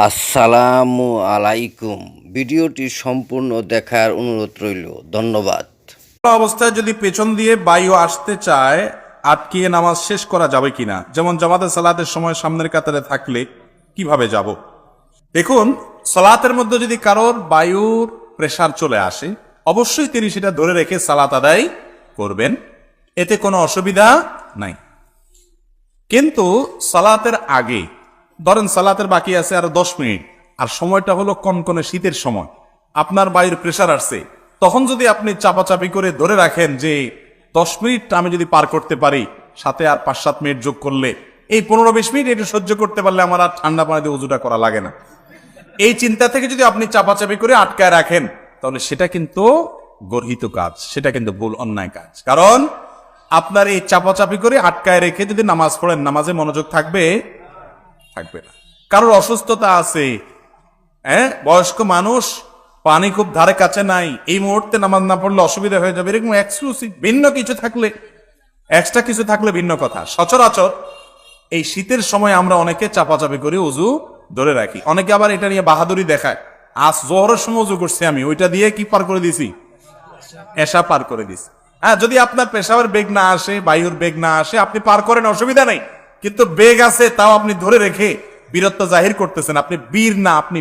আসসালামু আলাইকুম। ভিডিওটি সম্পূর্ণ দেখার অনুরোধ রইল। ধন্যবাদ। অবস্থায় যদি পেছন দিয়ে বায়ু আসতে চায়, আটকিয়ে নামাজ শেষ করা যাবে কিনা? যেমন জামাতে সালাতের সময় সামনের কাতারে থাকলে কিভাবে যাব? দেখুন, সালাতের মধ্যে যদি কারোর বায়ুর প্রেসার চলে আসে, অবশ্যই তিনি সেটা ধরে রেখে সালাত আদায় করবেন, এতে কোনো অসুবিধা নাই। কিন্তু সালাতের আগে, ধরেন সালাতের বাকি আছে আরো 10 মিনিট, আর সময়টা হলো কনকনে শীতের সময়, আপনার বায়ুর প্রেসার আসছে, তখন যদি আপনি চাপাচাপি করে ধরে রাখেন যে 10 মিনিট আমি যদি পার করতে পারি, সাথে আর 5-7 মিনিট যোগ করলে এই 15-20 মিনিট একটু সহ্য করতে পারলে আমার আর ঠান্ডা পানিতে উজুটা করা লাগে না, এই চিন্তা থেকে যদি আপনি চাপাচাপি করে আটকায় রাখেন, তাহলে সেটা কিন্তু গর্হিত কাজ, সেটা কিন্তু ভুল, অন্যায় কাজ। কারণ আপনার এই চাপাচাপি করে আটকায় রেখে যদি নামাজ পড়েন, নামাজে মনোযোগ থাকবে না। কারোর অসুস্থতা আছে, বয়স্ক মানুষ, পানি খুব ধারে কাছে নাই, এই মুহূর্তে নামাজ না পড়লে অসুবিধা হয়ে যাবে, এরকম এক্সক্লুসিভ ভিন্ন কিছু থাকলে, এক্সট্রা কিছু থাকলে ভিন্ন কথা। সচরাচর এই শীতের সময় আমরা অনেকে চাপাচাপি করে উজু ধরে রাখি, অনেকে আবার এটা নিয়ে বাহাদুরি দেখায়, আজ জোহরের সময় উজু করছি আমি, ওইটা দিয়ে কি পার করে দিছি? এশা পার করে দিছি। হ্যাঁ, যদি আপনার পেশাবের বেগ না আসে, বায়ুর বেগ না আসে, আপনি পার করেন, অসুবিধা নেই। কিন্তু বেগ আছে, তাও আপনি ধরে রেখে বীরত্ব জাহির করতেছেন, আপনি বীর না, আপনি